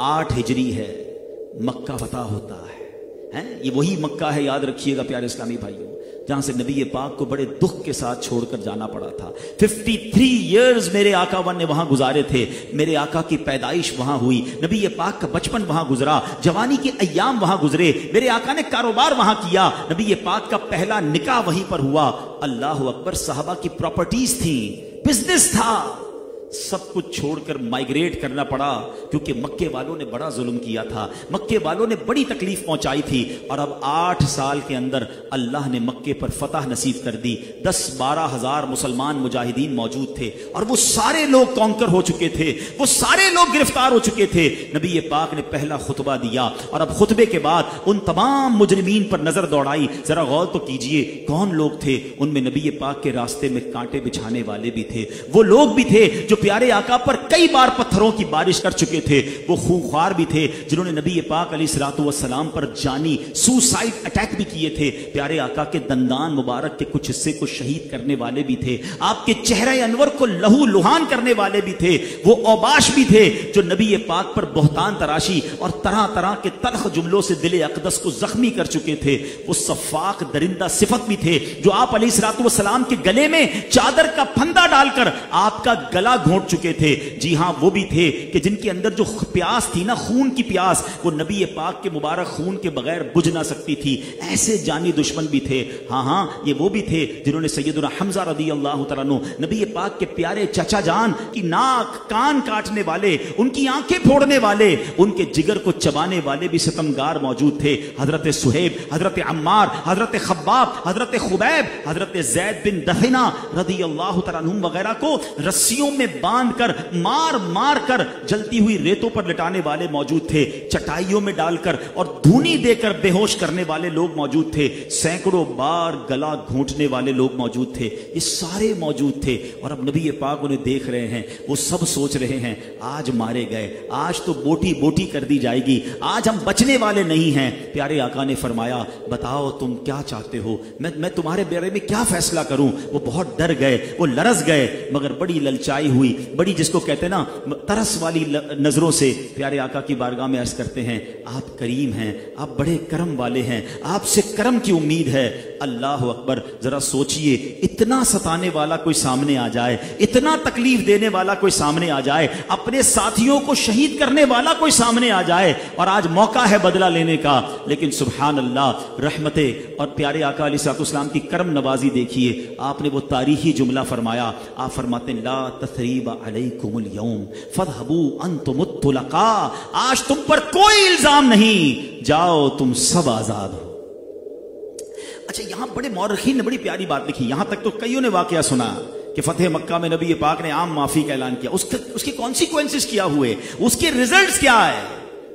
8 हिजरी है, मक्का फतह होता है। ये वही मक्का है, याद रखिएगा प्यारे इस्लामी भाइयों, जहां से नबी पाक को बड़े दुख के साथ छोड़कर जाना पड़ा था। 53 इयर्स मेरे आका वन ने वहां गुजारे थे। मेरे आका की पैदाइश वहां हुई, नबी पाक का बचपन वहां गुजरा, जवानी के अय्याम वहां गुजरे, मेरे आका ने कारोबार वहां किया, नबी पाक का पहला निकाह वहीं पर हुआ। अल्लाह अकबर, साहबा की प्रॉपर्टीज थी, बिजनेस था, सब कुछ छोड़कर माइग्रेट करना पड़ा, क्योंकि मक्के वालों ने बड़ा जुल्म किया था, मक्के वालों ने बड़ी तकलीफ पहुंचाई थी। और अब 8 साल के अंदर अल्लाह ने मक्के पर फतह नसीब कर दी। 10-12 हजार मुसलमान मुजाहिदीन मौजूद थे, और वो सारे लोग कॉन्कर हो चुके थे, वो सारे लोग गिरफ्तार हो चुके थे। नबी पाक ने पहला खुतबा दिया, और अब खुतबे के बाद उन तमाम मुजरिमीन पर नजर दौड़ाई। जरा गौर तो कीजिए, कौन लोग थे उनमें? नबी पाक के रास्ते में कांटे बिछाने वाले भी थे, वो लोग भी थे जो प्यारे आका पर कई बार पत्थरों की बारिश कर चुके थे, वो खूंखार भी थे जिन्होंने नबी पाक अलैहिस्सलाम पर जानी सुसाइड अटैक भी किए थे। प्यारे आका के दंदान मुबारक के कुछ हिस्से को शहीद करने वाले भी थे, आपके चेहरे अनवर को लहू लुहान करने वाले भी थे। वो औबाश भी थे जो नबी पाक पर बहुतान तराशी और तरह तरह के तल्ख जुमलों से दिल अक़दस को जख्मी कर चुके थे। वो सफ़ाक दरिंदा सिफत भी थे जो आप अलैहिस्सलाम के गले में चादर का फंदा डालकर आपका गला घोंट चुके थे। जी हां, वो भी थे कि जिनके अंदर जो प्यास थी ना, खून की प्यास, वो नबी पाक के मुबारक खून के बगैर बुझ ना सकती थी। ऐसे जानी दुश्मन भी थे। हाँ, ये वो भी थे जिन्होंने सैयदना हमजा रदी अल्लाह तआला अन्हु, नबी पाक के प्यारे चचा जान की नाक कान काटने वाले, उनकी आंखें फोड़ने वाले, उनके जिगर को चबाने वाले भी सितमगार मौजूद थे। हजरत सुहेब, हजरत अम्मार, हजरत खब्बाब, हजरत खुबैब, हजरत ज़ैद बिन दफिना रदी अल्लाह तआला अन्हुम वगैरह को रस्सियों में बांध कर मार मार कर जलती हुई रेतों पर लिटाने वाले मौजूद थे। चटाइयों में डालकर और धूनी देकर बेहोश करने वाले लोग मौजूद थे। सैकड़ों बार गला घोंटने वाले लोग मौजूद थे। ये सारे मौजूद थे, और अब नबी पाक उन्हें देख रहे हैं। वो सब सोच रहे हैं, आज मारे गए, आज तो बोटी बोटी कर दी जाएगी, आज हम बचने वाले नहीं हैं। प्यारे आका ने फरमाया, बताओ तुम क्या चाहते हो, मैं तुम्हारे बारे में क्या फैसला करूं? वो बहुत डर गए, वो लरस गए, मगर बड़ी ललचाई हुई, बड़ी जिसको कहते हैं ना तरस वाली नजरों से प्यारे आका की बारगाह में अर्ज करते हैं, आप करीम हैं, आप बड़े करम वाले हैं, आपसे करम की उम्मीद है। अल्लाह अकबर, जरा सोचिए, इतना सताने वाला कोई सामने आ जाए, इतना तकलीफ देने वाला कोई सामने आ जाए, अपने साथियों को शहीद करने वाला कोई सामने आ जाए, और आज मौका है बदला लेने का। लेकिन सुभान अल्लाह, रहमतें और प्यारे आका अलैहिस्सलाम की करम नवाजी देखिए। आपने वो तारीखी जुमला फरमाया, आप फरमाते हैं, ला तसरीब अलैकुमुल यौम फदहबू अंतुमुत तुलका, आज तुम पर कोई इल्जाम नहीं, जाओ तुम सब आजाद हो। अच्छा, यहां बड़े मौरखीन ने बड़ी प्यारी बात लिखी। यहां तक तो कईयों ने वाकया सुना कि फतेह मक्का में नबी पाक ने आम माफी का ऐलान किया, उसके कॉन्सिक्वेंसेस क्या हुए, उसके रिजल्ट्स क्या है।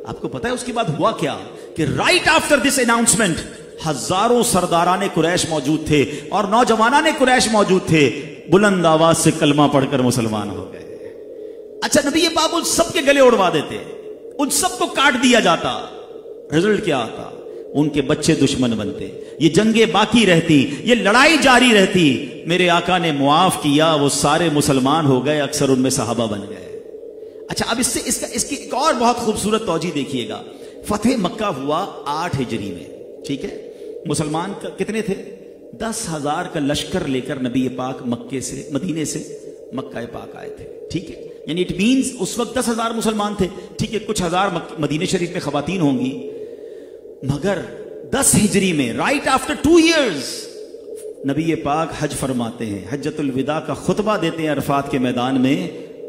आपको पता है उसके बाद हुआ क्या? कि राइट आफ्टर दिस अनाउंसमेंट हजारों सरदाराने कुरैश मौजूद थे और नौजवानाने कुरैश मौजूद थे, बुलंद आवाज से कलमा पढ़कर मुसलमान हो गए। अच्छा, नबी पाक उन सबके गले उड़वा देते, उन सबको काट दिया जाता। रिजल्ट क्या आता? उनके बच्चे दुश्मन बनते, ये जंगे बाकी रहती, ये लड़ाई जारी रहती। मेरे आका ने मुआफ किया, वो सारे मुसलमान हो गए, अक्सर उनमें सहाबा बन गए। अच्छा, अब इसकी एक और बहुत खूबसूरत तौजी देखिएगा। फतेह मक्का हुआ 8 हिजरी में, ठीक है। मुसलमान कितने थे? 10,000 का लश्कर लेकर नबी पाक मदीने से मक्का पाक आए थे, ठीक है। यानी इट मींस उस वक्त 10,000 मुसलमान थे, ठीक है। कुछ हजार मदीने शरीफ में खवातीन होंगी, मगर 10 हिजरी में राइट आफ्टर 2 इयर्स नबी पाक हज फरमाते हैं, हज्जतुल विदा का खुतबा देते हैं अरफात के मैदान में।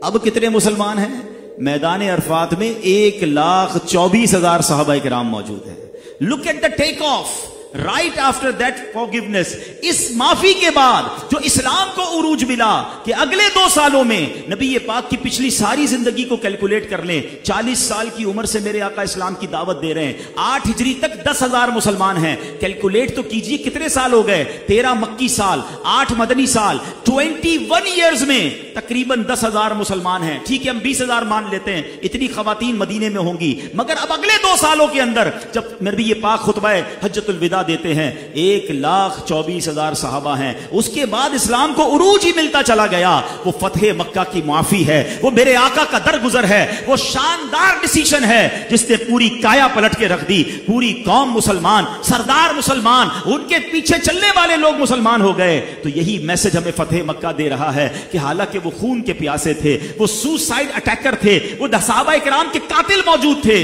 अब कितने मुसलमान हैं मैदान अरफात में? 1,24,000 सहाबा किराम मौजूद हैं। Look at the take off right after that forgiveness. इस माफी के बाद जो इस्लाम को उरूज मिला कि अगले 2 सालों में नबी पाक की पिछली सारी जिंदगी को कैलकुलेट कर लें, 40 साल की उम्र से मेरे आका इस्लाम की दावत दे रहे हैं, 8 हिजरी तक 10,000 मुसलमान हैं। कैलकुलेट तो कीजिए कितने साल हो गए? 13 मक्की साल, 8 मदनी साल, 21 ईयर्स में तकरीबन 10,000 मुसलमान हैं, ठीक है हम 20,000 मान लेते हैं, इतनी खवातीन मदीने में होंगी, मगर अब अगले 2 सालों के अंदर जब नबी पाक खुतबा हज्जतुल विदा देते हैं 1,24,000 सहाबा हैं। उसके बाद इस्लाम को उरूज ही मिलता चला गया। वो फतह मक्का की मुआफी है, वो मेरे आका का दरगुजर है, वो शानदार डिसीजन है जिसने पूरी काया पलट के रख दी। पूरी कौम मुसलमान, सरदार मुसलमान, उनके पीछे चलने वाले लोग मुसलमान हो गए। तो यही मैसेज हमें फतेह मक्का दे रहा है कि हालांकि वो खून के प्यासे थे, वो सुसाइड अटैकर थे, वो सहाबा इकराम के कातिल मौजूद थे,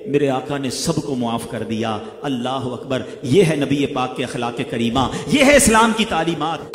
मेरे आका ने सबको मुआफ कर दिया। अल्लाह अकबर। ये है नबी पाक के अखलाक करीमा, ये है इस्लाम की तालीमात।